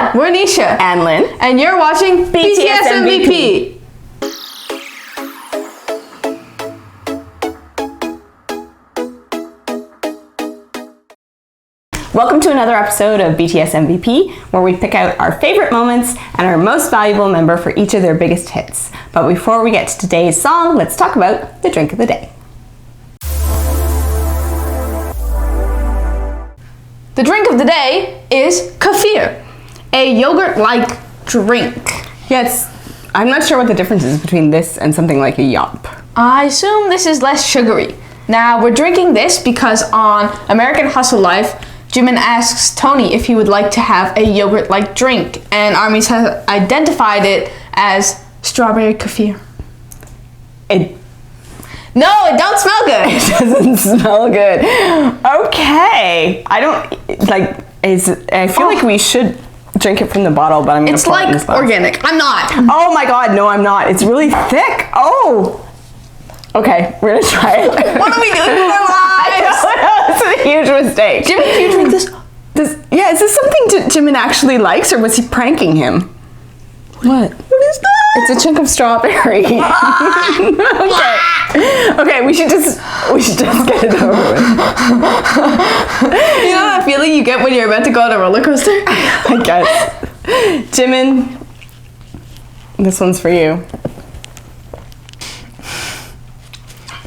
Anna. We're Nisha. And Lynn. And you're watching BTS MVP. Welcome to another episode of BTS MVP, where we pick out our favorite moments and our most valuable member for each of their biggest hits. But before we get to today's song, let's talk about the drink of the day. The drink of the day is kefir, a yogurt-like drink. Yes, I'm not sure what the difference is between this and something like a yop. I assume this is less sugary. Now, we're drinking this because on American Hustle Life, Jimin asks Tony if he would like to have a yogurt-like drink, and Armies has identified it as strawberry kefir. No, it don't smell good. It doesn't smell good. Okay. I don't, like, I feel like we should drink it from the bottle, but I'm going to pour it in this It's glass. like organic. I'm not. Oh my god, no I'm not. It's really thick. Oh. Okay, we're going to try it. What are we doing with our lives? It's a huge mistake. Jimin, can you drink this? Yeah, is this something Jimin actually likes, or was he pranking him? What? What is that? It's a chunk of strawberry. Okay, we should just get it over with. You know that feeling you get when you're about to go on a roller coaster? I guess. Jimin, this one's for you.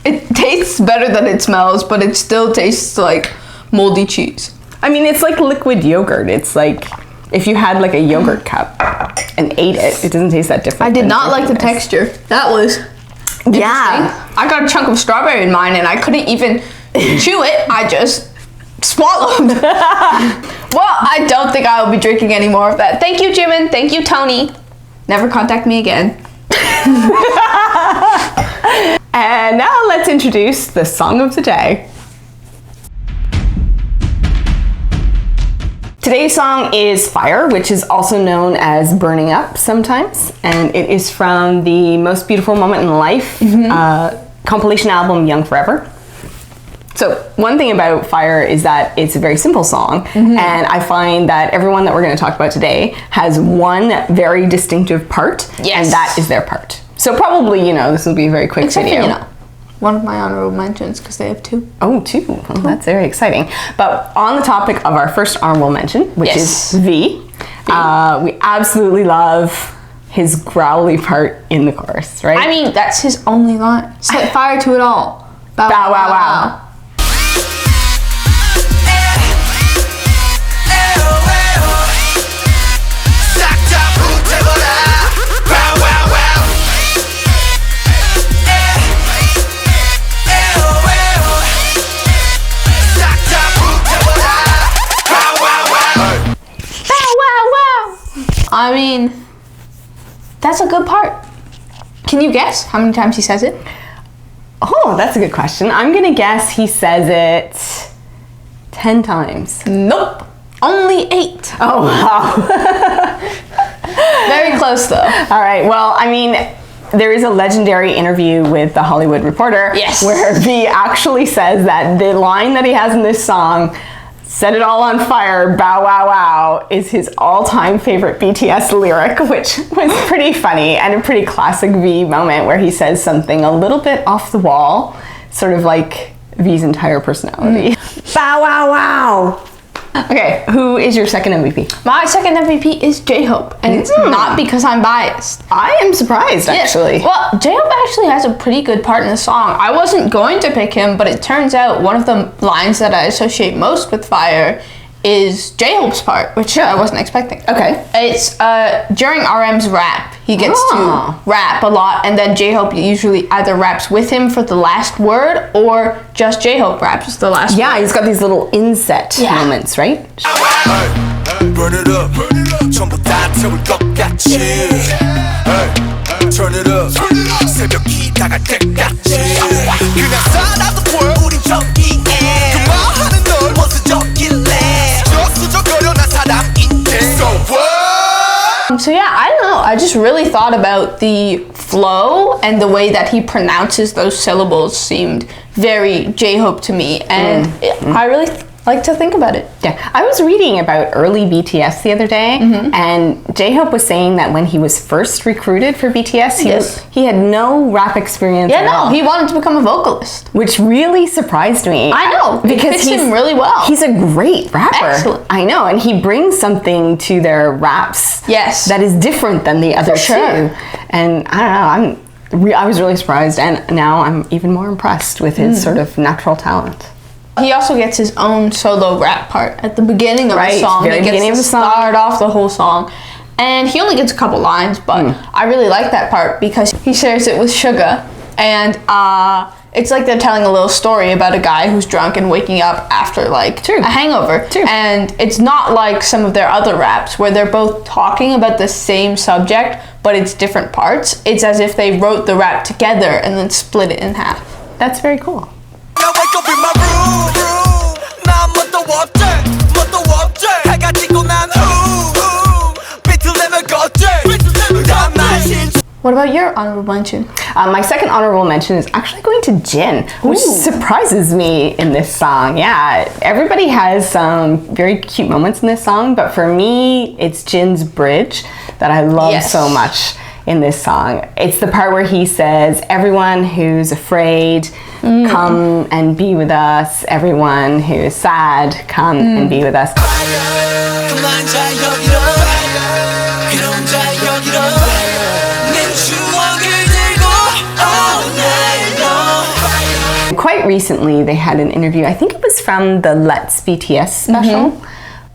It tastes better than it smells, but it still tastes like moldy cheese. I mean, it's like liquid yogurt. It's like if you had like a yogurt cup and ate it, it doesn't taste that different. I did not like the texture. That was interesting. Yeah. I got a chunk of strawberry in mine and I couldn't even chew it. I just swallowed. Well, I don't think I will be drinking any more of that. Thank you, Jimin. Thank you, Tony. Never contact me again. And now let's introduce the song of the day. Today's song is Fire, which is also known as Burning Up sometimes, and it is from the Most Beautiful Moment in Life compilation album Young Forever. So one thing about Fire is that it's a very simple song, and I find that everyone that we're going to talk about today has one very distinctive part, Yes. and that is their part. So probably, this will be a very quick Except video. for, one of my honorable mentions, because they have two. Oh, two. Well, that's very exciting. But on the topic of our first honorable mention, which Yes. is V, we absolutely love his growly part in the chorus, right? I mean, that's his only line. Set fire to it all. Bow, wow, wow. I mean, that's a good part. Can you guess how many times he says it? Oh, that's a good question. I'm going to guess he says it 10 times. Nope. Only 8. Oh, wow. Very close, though. All right. Well, I mean, there is a legendary interview with The Hollywood Reporter where V actually says that the line that he has in this song, "Set it all on fire, bow wow wow," is his all-time favorite BTS lyric, which was pretty funny and a pretty classic V moment where he says something a little bit off the wall, sort of like V's entire personality. Bow wow wow. Okay, who is your second MVP? My second MVP is J-Hope, and it's not because I'm biased. I am surprised, actually. Well, J-Hope actually has a pretty good part in the song. I wasn't going to pick him, but it turns out one of the lines that I associate most with Fire is J-Hope's part, which I wasn't expecting. Okay. It's during RM's rap. He gets to rap a lot, and then J-Hope usually either raps with him for the last word, or just J-Hope raps the last word. Yeah, he's got these little inset moments, right? Burn it up. 전부 다 태울 것 같이. Turn it up. 새벽이 다갈 때까지. 그냥 살아도 우린 저기에. 그만하는 널 원수적일래. 수적거려 난 사람인데. So what? So yeah, I don't know. I just really thought about the flow and the way that he pronounces those syllables seemed very J-Hope to me, and I really like to think about it. Yeah, I was reading about early BTS the other day, and J-Hope was saying that when he was first recruited for BTS, he had no rap experience at all. He wanted to become a vocalist. Which really surprised me. I know, because it fits him really well. He's a great rapper. Excellent. I know, and he brings something to their raps that is different than the other two. And I don't know, I was really surprised, and now I'm even more impressed with his sort of natural talent. He also gets his own solo rap part at the beginning of the song. Very beginning of the song. Start off the whole song. And he only gets a couple lines, but I really like that part because he shares it with Suga. And it's like they're telling a little story about a guy who's drunk and waking up after like a hangover. And it's not like some of their other raps where they're both talking about the same subject, but it's different parts. It's as if they wrote the rap together and then split it in half. That's very cool. Now wake up in my room. 난 뭣도 없지, 뭣도 없지. 해가 지고 난 후. 빛을 내면 걷지. 다 마신. What about your honorable mention? My second honorable mention is actually going to Jin, which surprises me in this song. Yeah, everybody has some very cute moments in this song, but for me, it's Jin's bridge that I love so much in this song. It's the part where he says, everyone who's afraid, come and be with us. Everyone who is sad, come and be with us. Quite recently, they had an interview, I think it was from the Let's BTS special.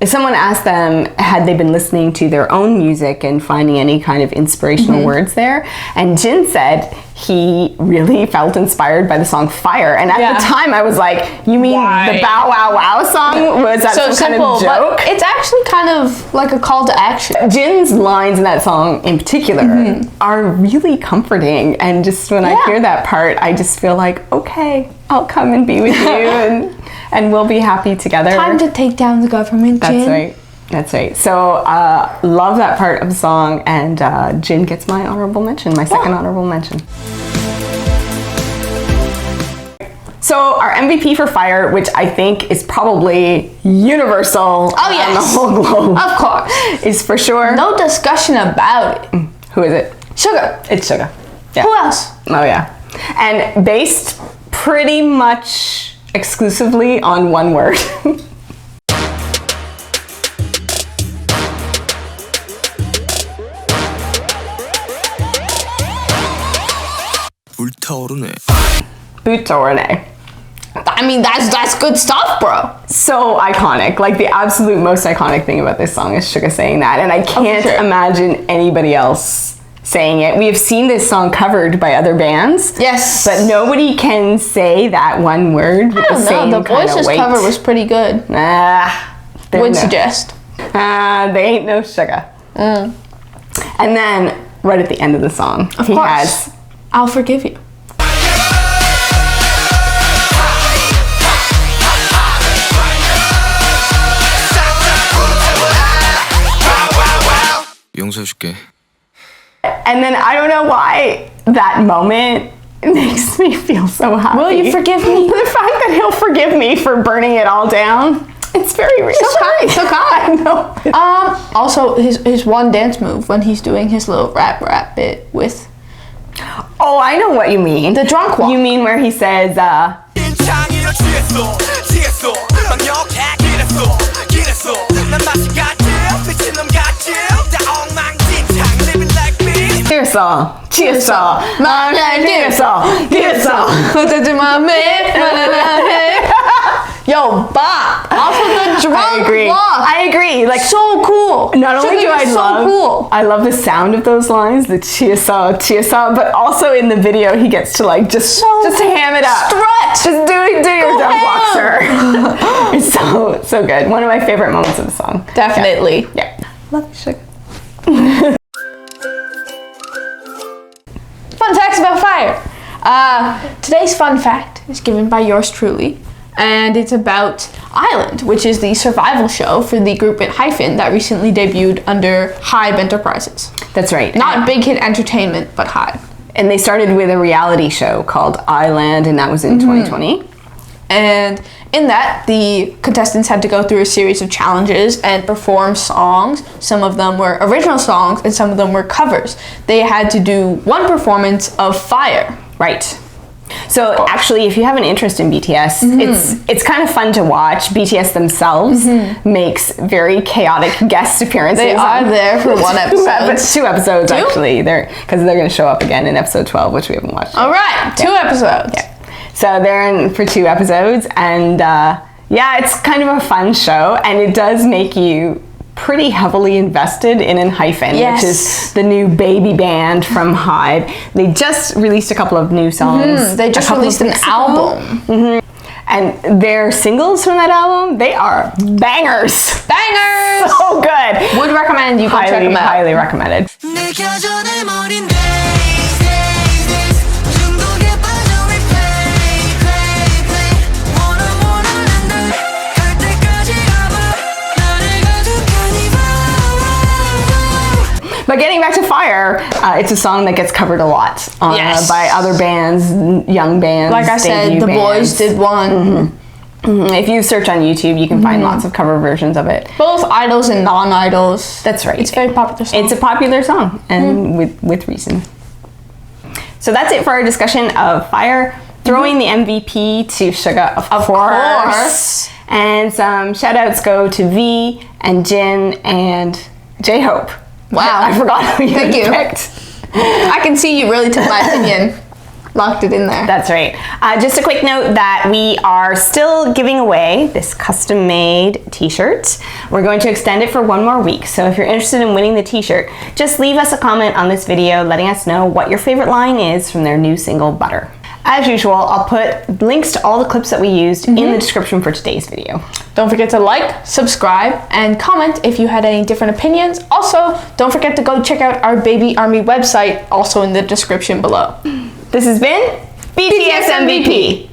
Someone asked them, had they been listening to their own music and finding any kind of inspirational words there? And Jin said he really felt inspired by the song Fire. And at the time, I was like, you mean the Bow Wow Wow song? Was that some kind of joke? But it's actually kind of like a call to action. Jin's lines in that song in particular are really comforting. And just when I hear that part, I just feel like, okay, I'll come and be with you and we'll be happy together. Time to take down the government, Jin. That's right. That's right. So, love that part of the song, and Jin gets my honorable mention, my second honorable mention. So, our MVP for Fire, which I think is probably universal on the whole globe. Of course. Is for sure. No discussion about it. Who is it? Suga. It's Suga. Yeah. Who else? Oh, yeah. And based pretty much exclusively on one word. 불타오르네. 불타오르네. I mean, that's good stuff, bro. So iconic. Like, the absolute most iconic thing about this song is Suga saying that, and I can't imagine anybody else saying it. We have seen this song covered by other bands. Yes. But nobody can say that one word with the same the kind of Voices weight. cover was pretty good. Would suggest. They ain't no Suga. And then, right at the end of the song, he has I'll Forgive You. 용서해줄게. And then I don't know why that moment makes me feel so happy. Will you forgive me? The fact that he'll forgive me for burning it all down, it's very reassuring. So kind. I know. Also, his one dance move when he's doing his little rap bit with... Oh, I know what you mean. The drunk walk. You mean where he says, 취했어. Yo, Bob. Also the drunk walk. I agree. Like, so cool. Not only do I love the sound of those lines, the 취했어, but also in the video he gets to like just ham it up. Strut. Just do your drunk walk, sir. It's so good. One of my favorite moments of the song. Definitely. Yeah. Love you, Suga. Fun facts about Fire. Today's fun fact is given by yours truly, and it's about Island, which is the survival show for the group at Hyphen that recently debuted under Hybe Enterprises. That's right. Not Big Hit Entertainment, but Hybe. And they started with a reality show called Island, and that was in 2020. And in that, the contestants had to go through a series of challenges and perform songs. Some of them were original songs and some of them were covers. They had to do one performance of Fire. Right. So actually, if you have an interest in BTS, it's kind of fun to watch. BTS themselves makes very chaotic guest appearances. They are there for one episode. Two episodes, actually. Because they're going to show up again in episode 12, which we haven't watched. All right, 2 episodes. Yeah. So they're in for 2 episodes, and yeah, it's kind of a fun show, and it does make you pretty heavily invested in Hyphen, which is the new baby band from HYBE. They just released a couple of new songs. They just released an album. And their singles from that album, they are bangers. Bangers! So good. Would recommend you go check them out. Highly recommended. But getting back to Fire, it's a song that gets covered a lot by other bands, young bands. Like I said, the boys did one. If you search on YouTube, you can find lots of cover versions of it. Both idols and non-idols. That's right. It's a very popular song. It's a popular song, and with reason. So that's it for our discussion of Fire. Throwing the MVP to Suga, of course. And some shout outs go to V and Jin and J-Hope. Wow. I forgot who you picked. I can see you really took my opinion. Locked it in there. That's right. Just a quick note that we are still giving away this custom-made t-shirt. We're going to extend it for 1 more week. So if you're interested in winning the t-shirt, just leave us a comment on this video letting us know what your favorite line is from their new single, Butter. As usual, I'll put links to all the clips that we used in the description for today's video. Don't forget to like, subscribe, and comment if you had any different opinions. Also, don't forget to go check out our Baby Army website, also in the description below. This has been BTS MVP.